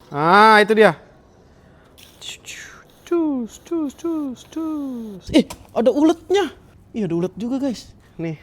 Ah, itu dia. Cus, cus, cus, cus. Ada uletnya. Iya, ada ulet juga, guys. Nih.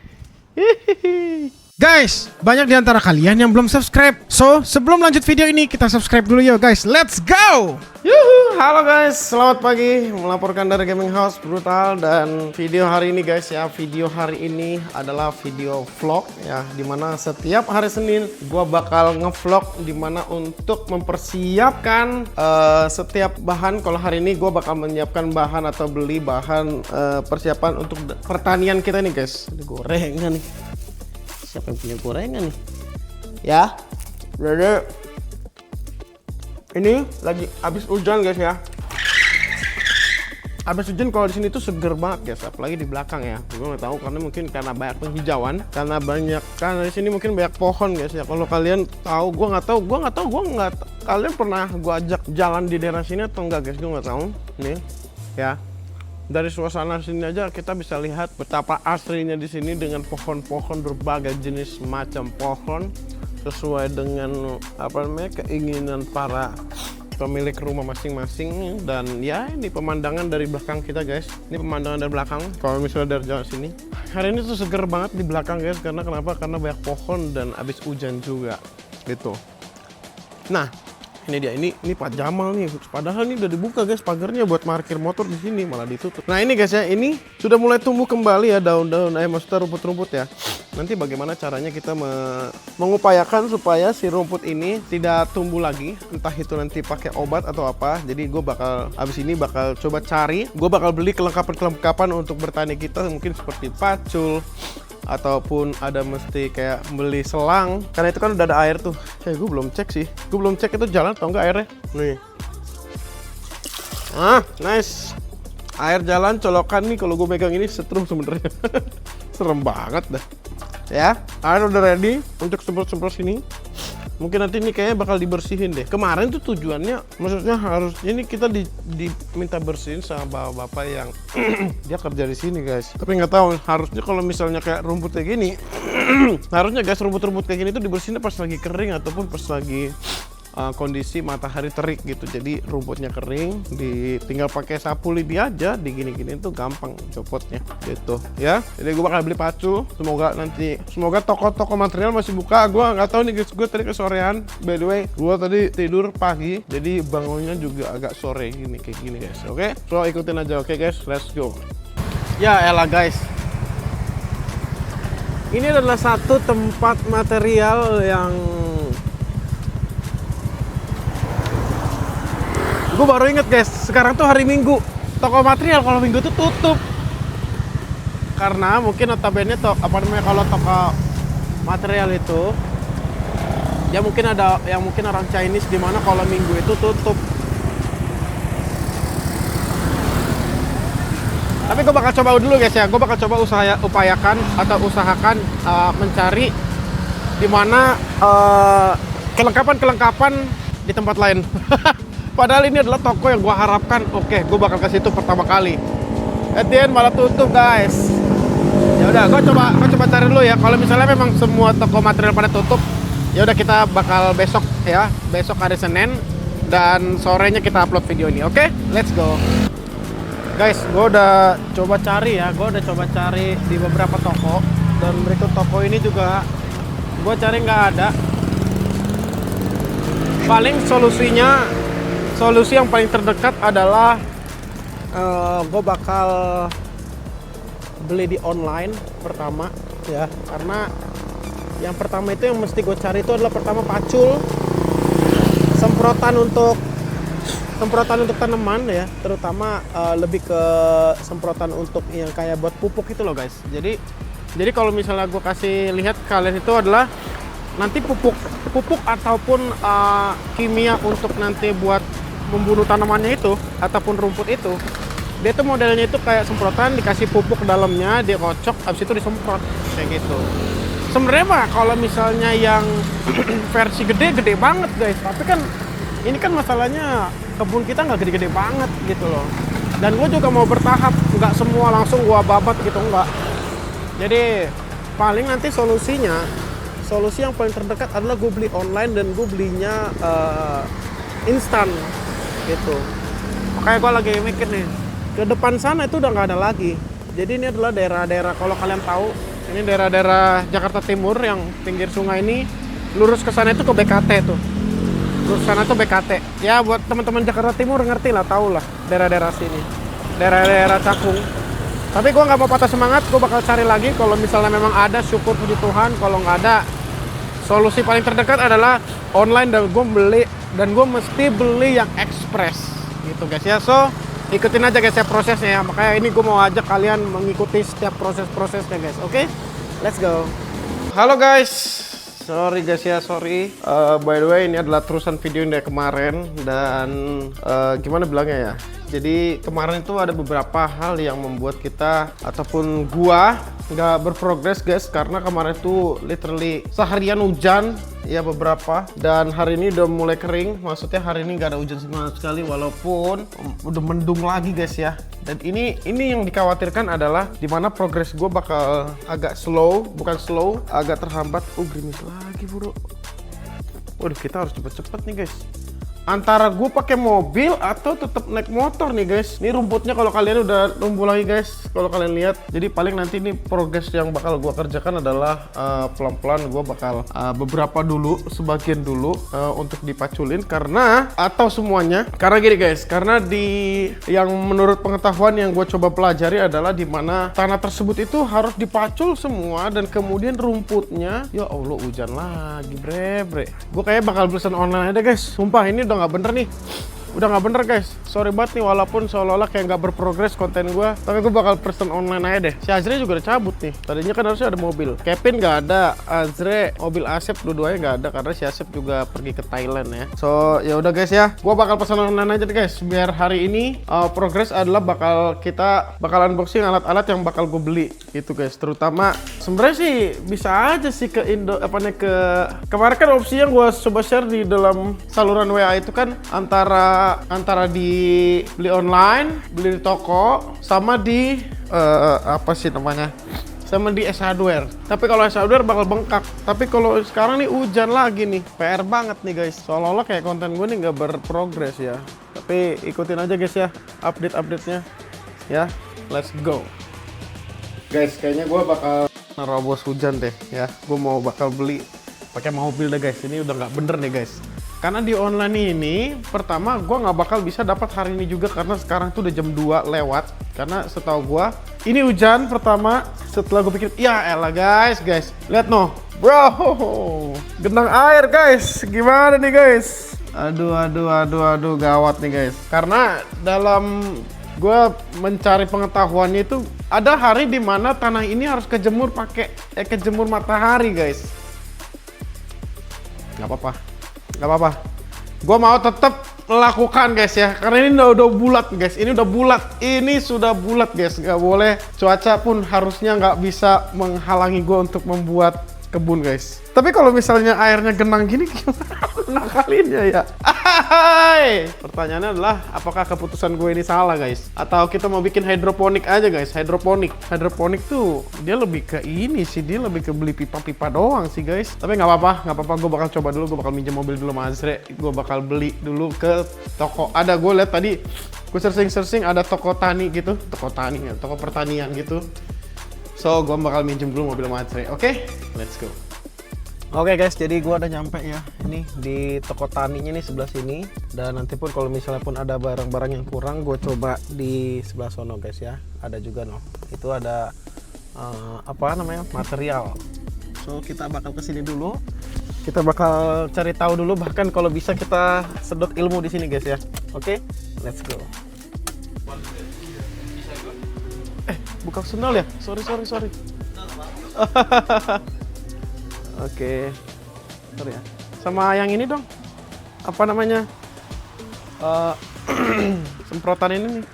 Guys, banyak di antara kalian yang belum subscribe. So, sebelum lanjut video ini, kita subscribe dulu yuk, guys. Let's go! Yuhu, halo guys, selamat pagi. Melaporkan dari Gaming House Brutal. Dan video hari ini guys ya, video hari ini adalah video vlog ya, dimana setiap hari Senin gua bakal ngevlog, dimana untuk mempersiapkan setiap bahan. Kalau hari ini gua bakal menyiapkan bahan atau beli bahan persiapan untuk pertanian kita nih guys. Ini gorengan nih. Siapa yang punya gorengan nih? Ya, jadi ini lagi habis hujan guys ya. Habis hujan kalau di sini tuh seger banget guys, apalagi di belakang ya. Gue nggak tahu karena mungkin karena banyak penghijauan, karena di sini mungkin banyak pohon guys ya. Kalau kalian tahu, gue nggak tahu, kalian pernah gue ajak jalan di daerah sini atau enggak guys? Gue nggak tahu. Nih, ya. Dari suasana sini aja kita bisa lihat betapa asrinya di sini dengan pohon-pohon berbagai jenis macam pohon sesuai dengan apa namanya keinginan para pemilik rumah masing-masing. Dan ya ini pemandangan dari belakang kita guys. Ini pemandangan dari belakang kalau misalnya dari jalan sini. Hari ini tuh seger banget di belakang guys, karena kenapa? Karena banyak pohon dan habis hujan juga gitu. Nah, ini dia, ini Pak Jamal nih. Padahal ini udah dibuka guys pagarnya buat parkir motor di sini, malah ditutup. Nah ini guys ya, ini sudah mulai tumbuh kembali ya daun-daun, maksudnya rumput-rumput ya. Nanti bagaimana caranya kita mengupayakan supaya si rumput ini tidak tumbuh lagi, entah itu nanti pakai obat atau apa. Jadi gue bakal abis ini bakal coba cari, gue bakal beli kelengkapan-kelengkapan untuk bertani kita, mungkin seperti pacul ataupun ada mesti kayak beli selang, karena itu kan udah ada air tuh. Gue belum cek sih, gue belum cek itu jalan atau enggak airnya. Nih, nice, air jalan colokan nih. Kalau gue megang ini setrum sebenarnya. Serem banget dah ya. Air udah ready untuk semprot-semprot sini. Mungkin nanti ini kayaknya bakal dibersihin deh. Kemarin tuh tujuannya, maksudnya harusnya ini kita diminta bersihin sama bapak-bapak yang dia kerja di sini guys. Tapi nggak tahu, harusnya kalau misalnya kayak rumput kayak gini, harusnya guys rumput-rumput kayak gini tuh dibersihin pas lagi kering ataupun pas lagi kondisi matahari terik gitu. Jadi rumputnya kering, tinggal pakai sapu lidi aja, digini-gini tuh gampang copotnya gitu ya. Jadi gue bakal beli pacu, semoga toko-toko material masih buka. Gue nggak tahu nih guys, gue tadi kesorean. By the way, gue tadi tidur pagi, jadi bangunnya juga agak sore gini kayak gini guys. Oke, so ikutin aja. Oke guys, let's go. Ya elah guys, ini adalah satu tempat material yang gue baru inget guys, sekarang tuh hari Minggu. Toko material kalau Minggu tuh tutup. Karena mungkin notabene kalau toko material itu ya mungkin ada yang mungkin orang Chinese, di mana kalau Minggu itu tutup. Tapi gue bakal coba dulu guys ya, gue bakal coba usahakan mencari di mana kelengkapan di tempat lain. Padahal ini adalah toko yang gue harapkan, oke, gue bakal ke situ pertama kali. At the end malah tutup guys. Ya udah, gue coba cari dulu ya. Kalau misalnya memang semua toko material pada tutup, ya udah kita bakal besok ya, besok hari Senin dan sorenya kita upload video ini. Oke, let's go. Guys, gue udah coba cari di beberapa toko, dan berikut toko ini juga gue cari nggak ada. Paling solusi yang paling terdekat adalah gue bakal beli di online pertama ya, karena yang pertama itu yang mesti gue cari itu adalah pertama pacul, semprotan untuk tanaman ya, terutama lebih ke semprotan untuk yang kayak buat pupuk itu loh guys. Jadi kalau misalnya gue kasih lihat kalian, itu adalah nanti pupuk ataupun kimia untuk nanti buat membunuh tanamannya itu ataupun rumput itu. Dia tuh modelnya itu kayak semprotan, dikasih pupuk ke dalamnya, dia kocok, habis itu disemprot kayak gitu. Sebenarnya mah kalau misalnya yang versi gede banget guys, tapi kan ini kan masalahnya kebun kita nggak gede-gede banget gitu loh. Dan gue juga mau bertahap, nggak semua langsung gue babat gitu, enggak. Jadi paling nanti solusi yang paling terdekat adalah gue beli online, dan gue belinya instan gitu. Makanya gue lagi mikir nih, ke depan sana itu udah nggak ada lagi. Jadi ini adalah daerah-daerah, kalau kalian tahu, ini daerah-daerah Jakarta Timur yang pinggir sungai ini, lurus ke sana itu ke BKT tuh. Lurus sana tuh BKT. Ya buat teman-teman Jakarta Timur ngerti lah, tahu lah daerah-daerah sini. Daerah-daerah Cakung. Tapi gue nggak mau patah semangat, gue bakal cari lagi. Kalau misalnya memang ada, syukur puji Tuhan. Kalau nggak ada, solusi paling terdekat adalah online dan gue beli, dan gue mesti beli yang ekspres gitu guys ya. So ikutin aja guys ya prosesnya ya. Makanya ini gue mau ajak kalian mengikuti setiap proses-prosesnya guys. Oke, let's go. Halo guys, sorry guys ya, sorry. By the way, ini adalah terusan video yang dari kemarin. Dan gimana bilangnya ya, jadi kemarin itu ada beberapa hal yang membuat kita ataupun gua nggak berprogres guys, karena kemarin itu literally seharian hujan ya beberapa, dan hari ini udah mulai kering. Maksudnya hari ini nggak ada hujan sama sekali, walaupun udah mendung lagi guys ya. Dan ini yang dikhawatirkan adalah dimana progres gue bakal agak slow, bukan slow, agak terhambat. Gerimis lagi bro. Waduh, kita harus cepet-cepet nih guys. Antara gue pakai mobil atau tetap naik motor nih guys. Ini rumputnya kalau kalian udah tumbuh lagi guys, kalau kalian lihat. Jadi paling nanti ini progres yang bakal gue kerjakan adalah pelan-pelan gue bakal beberapa dulu, sebagian dulu untuk dipaculin, karena atau semuanya. Karena gini guys, karena yang menurut pengetahuan yang gue coba pelajari adalah dimana tanah tersebut itu harus dipacul semua, dan kemudian rumputnya, ya Allah hujan lagi bre. Gue kayak bakal pesan online aja guys. Sumpah ini udah nggak bener nih, udah nggak bener guys. Sorry banget nih, walaupun seolah-olah kayak nggak berprogres konten gue, tapi gue bakal pesen online aja deh. Si Azre juga udah cabut nih, tadinya kan harusnya ada mobil. Kevin nggak ada, Azre, mobil Asep dua-duanya nggak ada karena si Asep juga pergi ke Thailand ya. So ya udah guys ya, gue bakal pesan online aja deh guys, biar hari ini progres adalah kita bakal unboxing alat-alat yang bakal gue beli gitu guys. Terutama sebenarnya sih bisa aja sih ke Indo, kemarin kan opsi yang gue coba share di dalam saluran WA itu kan antara di beli online, beli di toko, sama di sama di S Hardware. Tapi kalau S Hardware bakal bengkak. Tapi kalau sekarang nih hujan lagi nih, PR banget nih guys. Seolah-olah kayak konten gue nih nggak berprogres ya. Tapi ikutin aja guys ya, update-nya ya. Let's go. Guys, kayaknya gue bakal nerobos hujan deh ya. Gue mau bakal beli pakai mobil deh guys. Ini udah nggak bener nih guys. Karena di online ini, pertama gue nggak bakal bisa dapat hari ini juga karena sekarang tuh udah jam 2 lewat. Karena setahu gue ini hujan pertama. Setelah gue pikir, ya elah guys, lihat no, bro, genang air guys, gimana nih guys? Aduh, gawat nih guys. Karena dalam gue mencari pengetahuannya itu ada hari dimana tanah ini harus kejemur kejemur matahari guys. Nggak apa-apa. Gue mau tetap melakukan guys ya, karena ini udah bulat guys. Ini sudah bulat guys. Nggak boleh, cuaca pun harusnya nggak bisa menghalangi gue untuk membuat kebun guys. Tapi kalau misalnya airnya genang gini, gimana nakalinnya ya? Pertanyaannya adalah, apakah keputusan gue ini salah guys? Atau kita mau bikin hidroponik aja guys? Hidroponik tuh dia lebih ke ini sih, dia lebih ke beli pipa-pipa doang sih guys. Tapi nggak apa-apa, gue bakal coba dulu, gue bakal minjem mobil dulu sama Azre. Gue bakal beli dulu ke toko. Ada, gue lihat tadi, gue searching ada toko pertanian gitu. So, gue bakal minjem dulu mobil sama Azre. Oke? Let's go. Oke guys, jadi gue udah nyampe ya. Ini di toko taninya nih sebelah sini. Dan nanti pun kalau misalnya pun ada barang-barang yang kurang, gue coba di sebelah sono guys ya. Ada juga no. Itu ada material. So kita bakal kesini dulu. Kita bakal cari tahu dulu. Bahkan kalau bisa kita sedot ilmu di sini guys ya. Oke, let's go. Buka sendal ya? Sorry. Oke. Sorry ya. Sama yang ini dong. Apa namanya? Semprotan ini nih.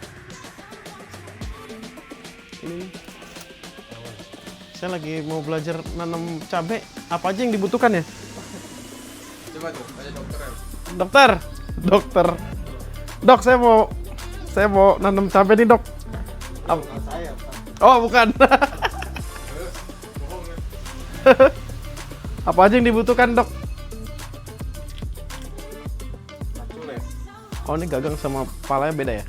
Ini. Saya lagi mau belajar nanam cabai. Apa aja yang dibutuhkan ya? Coba tuh, tanya dokter ya. Dokter. Dok, saya mau nanam cabai nih, Dok. Oh, bukan. Apa aja yang dibutuhkan, Dok? Oh, ini gagang sama palanya beda ya?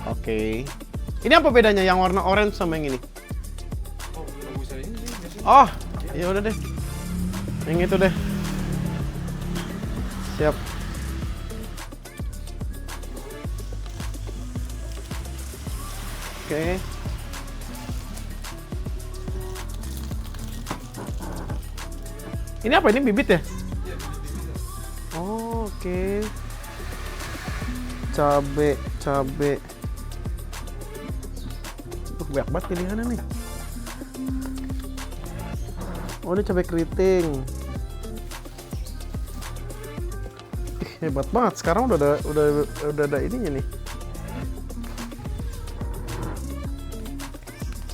Oke. Ini apa bedanya yang warna orange sama yang ini? Oh, ya udah deh. Yang itu deh. Siap. Oke. Ini apa? Ini bibit ya? Oh, oke. Cabe. Banyak banget pilihannya nih. Oh, ini cabai keriting. Ih, hebat banget. Sekarang udah ada ininya nih.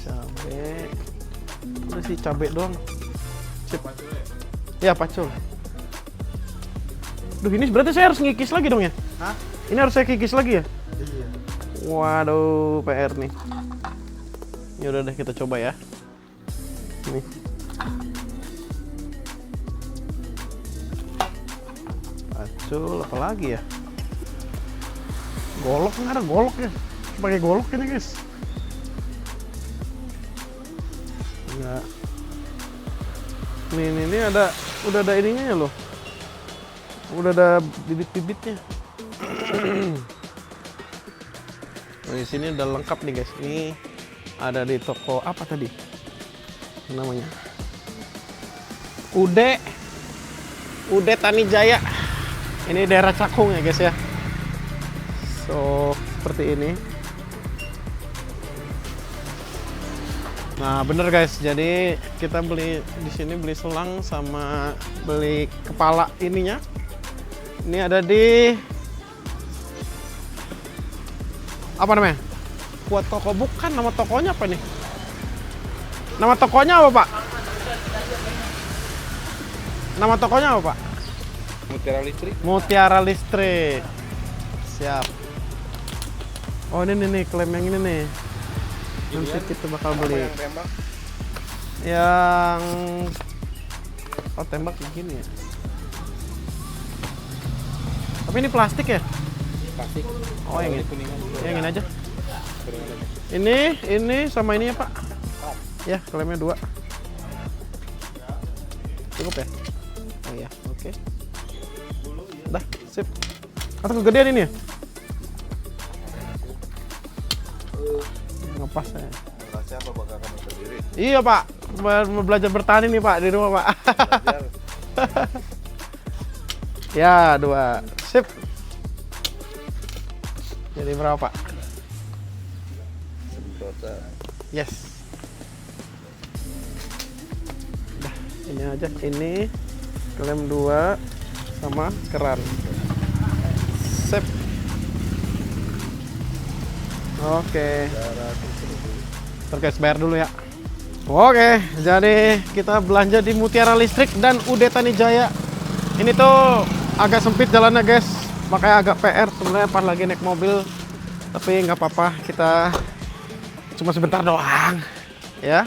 Cabai. Udah sih cabai doang. Sip. Ya, pacul. Duh, ini berarti saya harus ngikis lagi dong ya? Hah? Ini harus saya kikis lagi ya? Iya. Waduh, PR nih. Ya udah deh, kita coba ya. Nih. Pacul apa lagi ya? Golok, nggak ada golok ya? Pakai golok ini guys. Enggak. Nih udah ada ininya loh. Udah ada bibit-bibitnya. Nah, di sini udah lengkap nih guys. Ini ada di toko apa tadi namanya? Ude Tani Jaya. Ini daerah Cakung ya guys ya. So seperti ini. Nah bener guys, jadi kita beli di sini beli selang sama beli kepala ininya. Ini ada di apa namanya? Buat toko, bukan nama tokonya apa nih? Nama tokonya apa, Pak? Nama tokonya apa, Pak? Mutiara Listrik. Mutiara Listrik. Siap. Oh, ini nih klaim yang ini nih. Nanti kita bakal beli. Yang tembak? Yang oh, tembak kayak gini ya. Tapi ini plastik ya? Plastik. Oh, yang ini. Kuningan. Yang ini aja. Kuningan. Ini sama ini ya, Pak. Ya, klaimnya 2. Cukup ya? Oh iya, oke. Dah, sip. Atau kegedean ini ya? Ngepas ya. Rahasia apa bakal kamu sendiri? Iya, Pak. Mau belajar bertani nih, Pak, di rumah, Pak. Belajar. Ya, 2. Sip. Jadi berapa, Pak? Total. Yes. Udah, ini aja. Ini klaim 2 sama keran. Sip. Oke. Ntar guys, bayar dulu ya. Oke, jadi kita belanja di Mutiara Listrik dan Ude Tani Jaya. Ini tuh agak sempit jalannya guys, makanya agak PR sebenarnya pas lagi naik mobil. Tapi nggak apa-apa, kita cuma sebentar doang ya.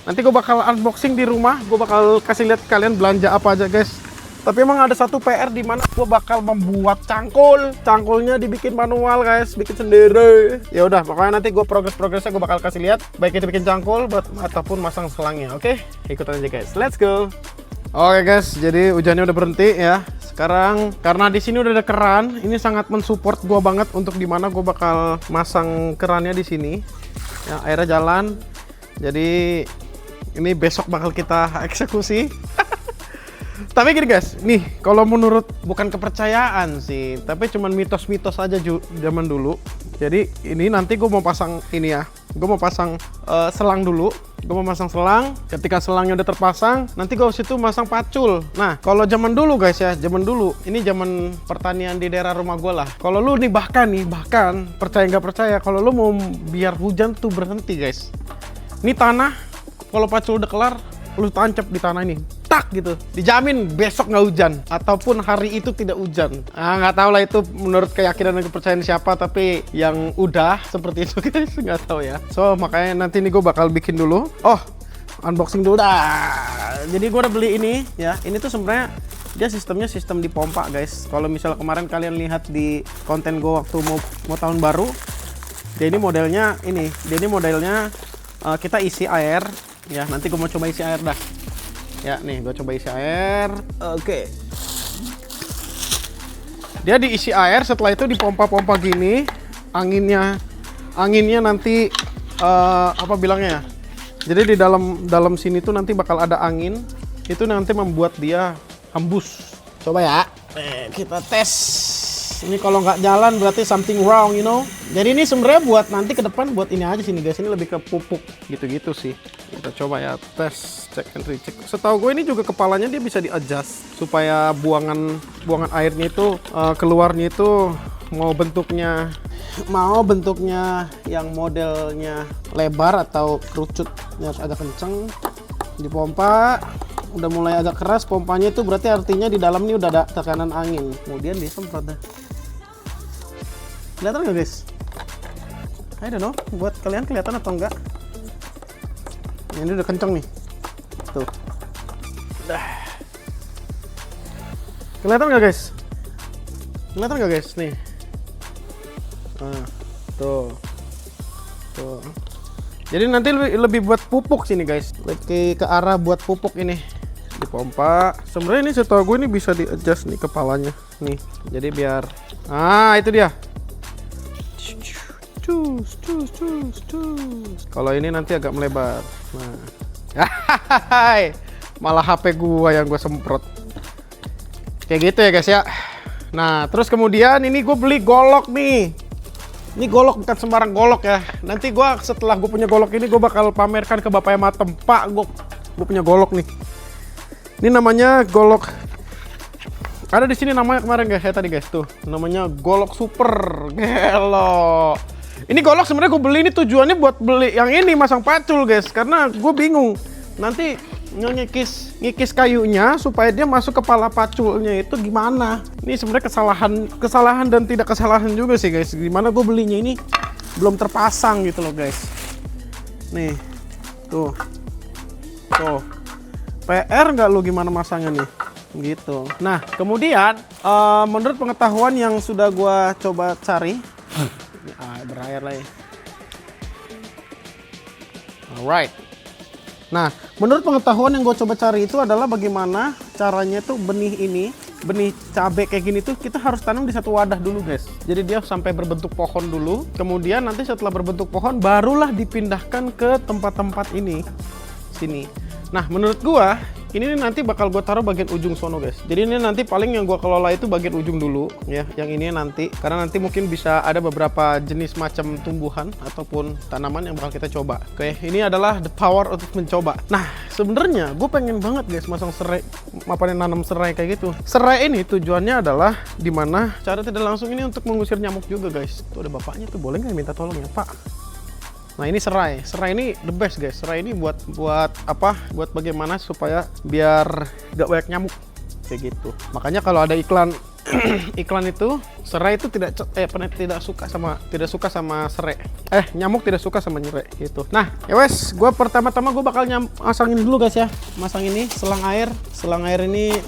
Nanti gue bakal unboxing di rumah, gue bakal kasih lihat kalian belanja apa aja guys. Tapi emang ada satu PR di mana gue bakal membuat cangkul. Cangkulnya dibikin manual guys, bikin sendiri. Ya udah, pokoknya nanti gue progresnya gue bakal kasih lihat, baik itu bikin cangkul ataupun masang selangnya. Oke, ikutan aja guys. Let's go. Oke guys, jadi hujannya udah berhenti ya. Sekarang karena di sini udah ada keran, ini sangat mensupport gue banget untuk dimana gue bakal masang kerannya di sini. Ya, airnya jalan. Jadi ini besok bakal kita eksekusi. Tapi gini guys, nih kalau menurut bukan kepercayaan sih, tapi cuman mitos-mitos aja zaman dulu. Jadi ini nanti gue mau pasang ini ya, gue mau pasang selang dulu. Gue mau pasang selang, ketika selangnya udah terpasang, nanti gue situ masang pacul. Nah, kalau zaman dulu guys ya, zaman dulu, ini zaman pertanian di daerah rumah gue lah. Kalau lu nih bahkan percaya nggak percaya, kalau lu mau biar hujan tuh berhenti guys. Ini tanah, kalau pacul udah kelar, lu tancap di tanah ini, tak gitu, dijamin besok nggak hujan ataupun hari itu tidak hujan. Ah, nggak tahu lah itu menurut keyakinan dan kepercayaan siapa, tapi yang udah seperti itu guys, nggak tahu ya. So makanya nanti nih gue bakal bikin dulu. Oh, unboxing dulu dah. Jadi gue udah beli ini ya. Ini tuh sebenarnya Dia sistemnya sistem dipompa guys. Kalau misalnya kemarin kalian lihat di konten gue waktu mau tahun baru, dia ini modelnya kita isi air ya. Nanti gue mau coba isi air dah ya. Nih gue coba isi air. Oke. Dia diisi air, setelah itu dipompa-pompa gini. Anginnya nanti apa bilangnya ya, jadi di dalam sini tuh nanti bakal ada angin, itu nanti membuat dia hembus. Coba ya, kita tes. Ini kalau nggak jalan berarti something wrong, you know. Jadi ini sebenarnya buat nanti ke depan buat ini aja sini guys. Ini lebih ke pupuk gitu-gitu sih. Kita coba ya, tes, cek and recheck. Setahu gue ini juga kepalanya dia bisa di-adjust supaya buangan airnya itu keluarnya itu mau bentuknya yang modelnya lebar atau kerucutnya harus agak kenceng. Dipompa, udah mulai agak keras pompanya itu berarti artinya di dalam ini udah ada tekanan angin. Kemudian disemprot dah. Kelihatan nggak guys? I don't know, buat kalian kelihatan atau enggak? Ini udah kenceng nih. Tuh. Dah. Kelihatan nggak guys? Kelihatan nggak guys? Nih. Nah, tuh. Jadi nanti lebih buat pupuk sini guys. Lebih ke arah buat pupuk ini. Dipompa. Sebenarnya ini setahu gue ini bisa di-adjust nih kepalanya. Nih. Jadi biar itu dia. Kalau ini nanti agak melebar. Nah. Malah HP gua yang gue semprot. Kayak gitu ya guys ya. Nah, terus kemudian ini gue beli golok nih. Ini golok bukan sembarang golok ya. Nanti gue setelah gue punya golok ini gue bakal pamerkan ke Bapak yang Matem. Pak, gue punya golok nih. Ini namanya golok. Ada di sini namanya kemarin guys, ya tadi guys tuh. Namanya golok super. Gelo. Ini golok sebenarnya gue beli ini tujuannya buat beli yang ini masang pacul guys. Karena gue bingung. Nanti ngikis kayunya supaya dia masuk kepala paculnya itu gimana. Ini sebenarnya kesalahan dan tidak kesalahan juga sih guys. Gimana gue belinya ini belum terpasang gitu loh guys. Nih tuh PR nggak lu gimana masangnya nih gitu. Nah kemudian menurut pengetahuan yang sudah gue coba cari, berair lah ya. Alright. Nah, menurut pengetahuan yang gue coba cari itu adalah bagaimana caranya tuh benih cabai kayak gini tuh kita harus tanam di satu wadah dulu guys. Jadi dia sampai berbentuk pohon dulu. Kemudian nanti setelah berbentuk pohon barulah dipindahkan ke tempat-tempat ini. Sini. Nah, menurut gua ini nanti bakal gue taruh bagian ujung sono guys. Jadi ini nanti paling yang gue kelola itu bagian ujung dulu ya. Yang ini nanti karena nanti mungkin bisa ada beberapa jenis macam tumbuhan ataupun tanaman yang bakal kita coba. Oke, ini adalah the power untuk mencoba. Nah sebenarnya gue pengen banget guys masang serai, nanam serai kayak gitu. Serai ini tujuannya adalah dimana cara tidak langsung ini untuk mengusir nyamuk juga guys. Tuh ada bapaknya tuh, boleh nggak minta tolong ya Pak? Nah ini serai ini the best guys. Serai ini buat apa? Buat bagaimana supaya biar gak banyak nyamuk kayak gitu. Makanya kalau ada iklan itu serai itu tidak suka sama serai. Nyamuk tidak suka sama serai gitu. Nah ya wes, gue pertama-tama gue bakal masangin dulu guys ya. Masang ini selang air ini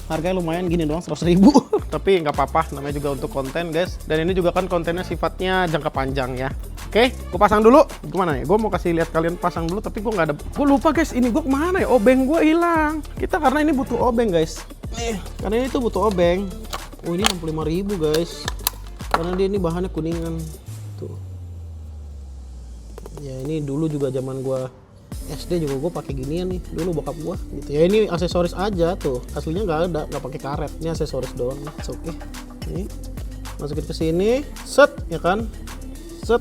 harganya lumayan gini doang 100.000 tapi nggak apa-apa, namanya juga untuk konten guys. Dan ini juga kan kontennya sifatnya jangka panjang ya. Oke, gue pasang dulu. Gimana ya? Gue mau kasih lihat kalian pasang dulu, tapi gue nggak ada. Gue lupa guys, ini gue kemana ya? Obeng gue hilang. Kita karena ini butuh obeng guys. Karena ini tuh butuh obeng. Oh ini 65.000 guys. Karena dia ini bahannya kuningan. Tuh. Ya ini dulu juga zaman gue SD juga gue pakai ginian nih. Dulu bokap gue gitu. Ya ini aksesoris aja tuh. Aslinya nggak ada, nggak pakai karet. Ini aksesoris doang. Oke. Ini masukin ke sini. Set, ya kan? Set.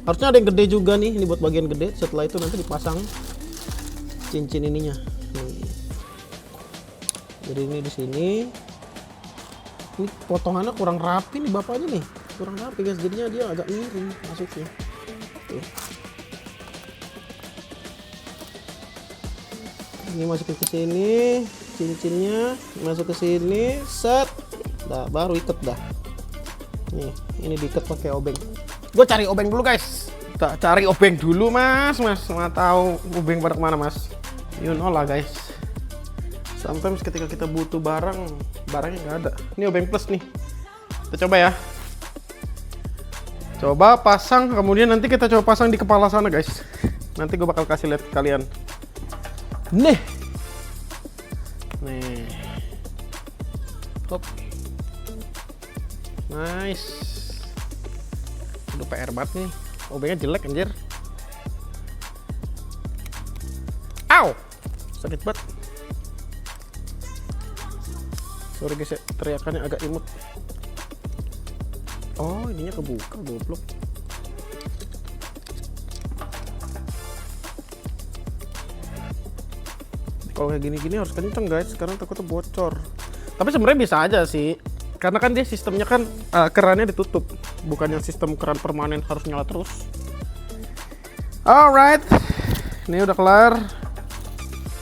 Harusnya ada yang gede juga nih, ini buat bagian gede. Setelah itu nanti dipasang cincin ininya. Nih. Jadi ini di sini. Ini potongannya kurang rapi nih bapaknya nih, kurang rapi guys. Jadinya dia agak miring masuknya. Tuh. Ini masukin ke sini, cincinnya masuk ke sini, set. Nah, baru ikat dah. Nih, ini diikat pakai obeng. Gue cari obeng dulu guys. Kita cari obeng dulu mas. Mau tahu obeng pada kemana mas? You know lah guys. Sometimes ketika kita butuh barangnya nggak ada. Ini obeng plus nih. Kita coba ya. Coba pasang, kemudian nanti kita coba pasang di kepala sana guys. Nanti gue bakal kasih lihat ke kalian. Nih. Hop. Nice. Udah PR banget nih. Obengnya jelek anjir. Au! Sakit banget. Sorry guys ya, teriakannya agak imut. Oh, ininya kebuka, goblok. Kalau kayak gini-gini harus kenceng guys, karena takutnya bocor. Tapi sebenarnya bisa aja sih, karena kan dia sistemnya kan kerannya ditutup, bukan yang sistem keran permanen harus nyala terus. Alright, ini udah kelar.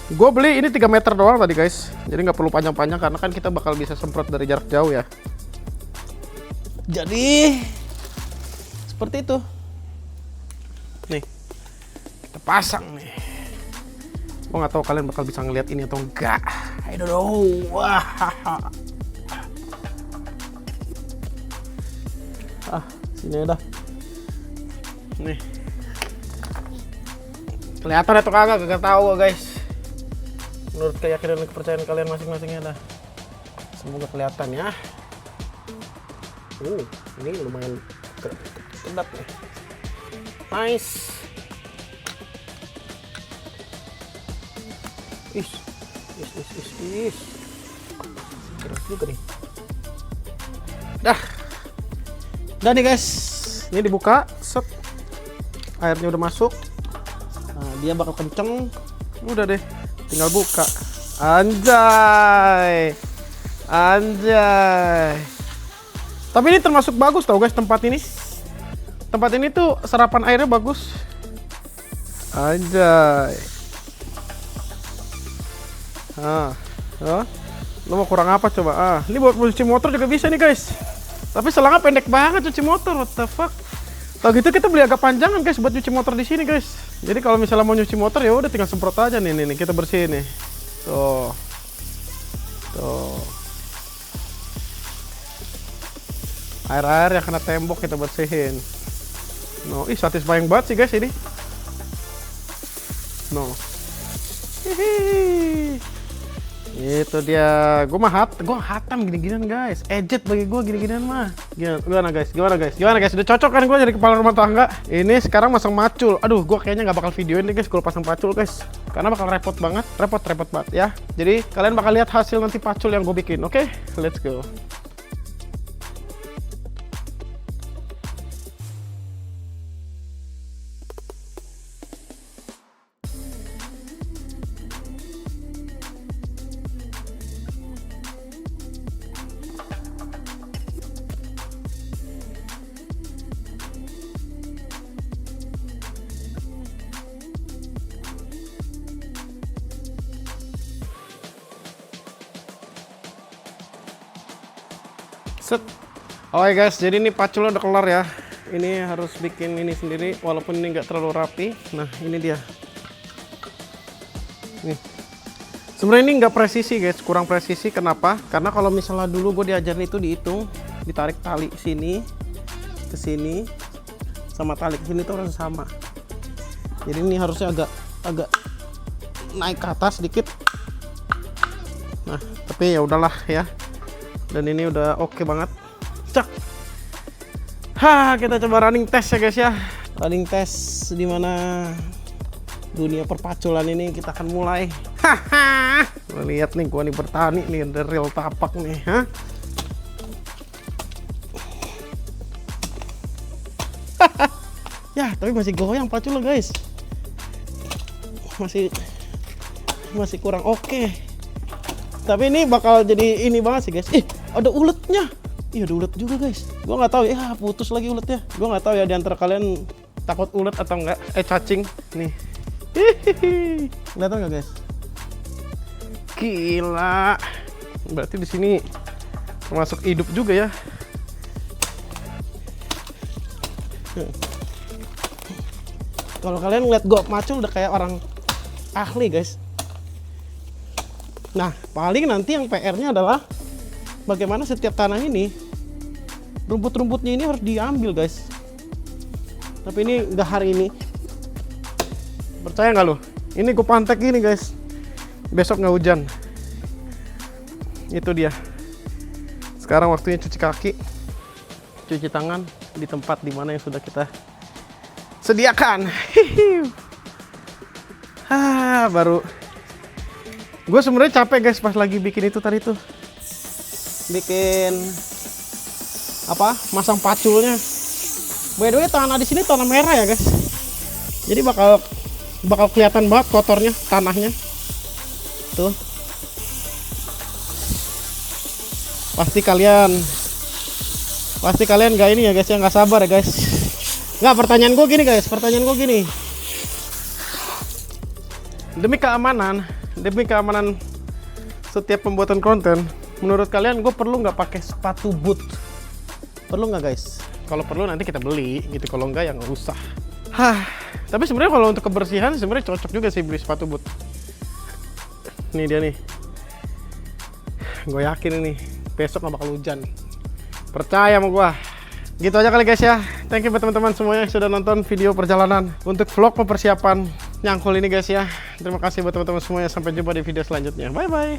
Gue beli ini 3 meter doang tadi guys, jadi nggak perlu panjang-panjang karena kan kita bakal bisa semprot dari jarak jauh ya. Jadi seperti itu. Nih, kita pasang nih. Gue nggak tahu kalian bakal bisa ngeliat ini atau enggak. I don't know. Wah. Sini udah. Nih. Kelihatan atau kagak? Gak tahu guys. Menurut keyakinan dan kepercayaan kalian masing-masingnya dah. Semoga kelihatan ya. Ini lumayan kedap nih. Nice. Is. Keras juga nih. Dah nih guys. Ini dibuka, set. Airnya udah masuk. Nah, dia bakal kenceng. Udah deh. Tinggal buka. Anjay. Tapi ini termasuk bagus tau guys tempat ini. Tempat ini tuh serapan airnya bagus. Anjay. Lo mau kurang apa coba? Ini buat cuci motor juga bisa nih guys. Tapi selangnya pendek banget cuci motor. What the fuck? Tau gitu kita beli agak panjangan guys buat cuci motor di sini guys. Jadi kalau misalnya mau nyuci motor ya udah tinggal semprot aja nih kita bersihin nih. Tuh. Air-air yang kena tembok kita bersihin. No, satisfying banget sih guys ini. No. Hihi. Itu dia. Gue hatam gini-ginian guys. Ejet bagi gue gini-ginian mah. Gimana guys? Udah cocok kan gue jadi kepala rumah tangga. Ini sekarang masang macul. Aduh, gue kayaknya nggak bakal videoin nih guys kalau pasang pacul guys. Karena bakal repot banget ya. Jadi kalian bakal lihat hasil nanti pacul yang gue bikin. Oke, let's go. Set. Oke guys, jadi ini paculnya udah kelar ya. Ini harus bikin ini sendiri, walaupun ini nggak terlalu rapi. Nah, ini dia. Nih. Sebenarnya ini nggak presisi guys, kurang presisi. Kenapa? Karena kalau misalnya dulu gue diajarin itu dihitung, ditarik tali sini ke sini, sama tali ke sini tuh harus sama. Jadi ini harusnya agak naik ke atas sedikit. Nah, tapi ya udahlah ya. Dan ini udah oke banget. Cak. Kita coba running test ya guys ya. Running test dimana dunia perpaculan ini kita akan mulai. Lihat nih gua nih bertani nih, ada real tapak nih. Ya, tapi masih goyang paculnya guys. Masih kurang oke. Tapi ini bakal jadi ini banget sih guys. Ada uletnya. Iya, ada ulet juga guys. Gua nggak tahu ya, putus lagi uletnya. Gua nggak tahu ya diantara kalian takut ulet atau enggak. Cacing nih. Kelihatan nggak guys? Gila. Berarti di sini termasuk hidup juga ya. Kalau kalian ngeliat gua macul udah kayak orang ahli guys. Nah, paling nanti yang PR-nya adalah bagaimana setiap tanah ini rumput-rumputnya ini harus diambil, guys. Tapi ini udah hari ini. Percaya nggak lo? Ini gue pantek gini, guys. Besok nggak hujan. Itu dia. Sekarang waktunya cuci kaki, cuci tangan di tempat dimana yang sudah kita sediakan. Baru. Gue sebenarnya capek, guys, pas lagi bikin itu tadi tuh. Bikin apa? Masang paculnya. By the way, tanah di sini tanah merah ya, guys. Jadi bakal kelihatan banget kotornya tanahnya. Tuh. Pasti kalian nggak ini ya, guys, ya, nggak sabar ya, guys. Nggak, pertanyaan gue gini, guys. Demi keamanan setiap pembuatan konten, menurut kalian gue perlu nggak pakai sepatu boot? Perlu nggak, guys? Kalau perlu nanti kita beli gitu, kalau nggak ya nggak usah. Tapi sebenarnya kalau untuk kebersihan sebenarnya cocok juga sih beli sepatu boot. Nih dia nih. Gue yakin ini besok nggak bakal hujan. Percaya sama gue. Gitu aja kali, guys, ya. Thank you buat teman-teman semuanya yang sudah nonton video perjalanan untuk vlog persiapan nyangkul ini, guys, ya. Terima kasih buat teman-teman semuanya. Sampai jumpa di video selanjutnya. Bye bye.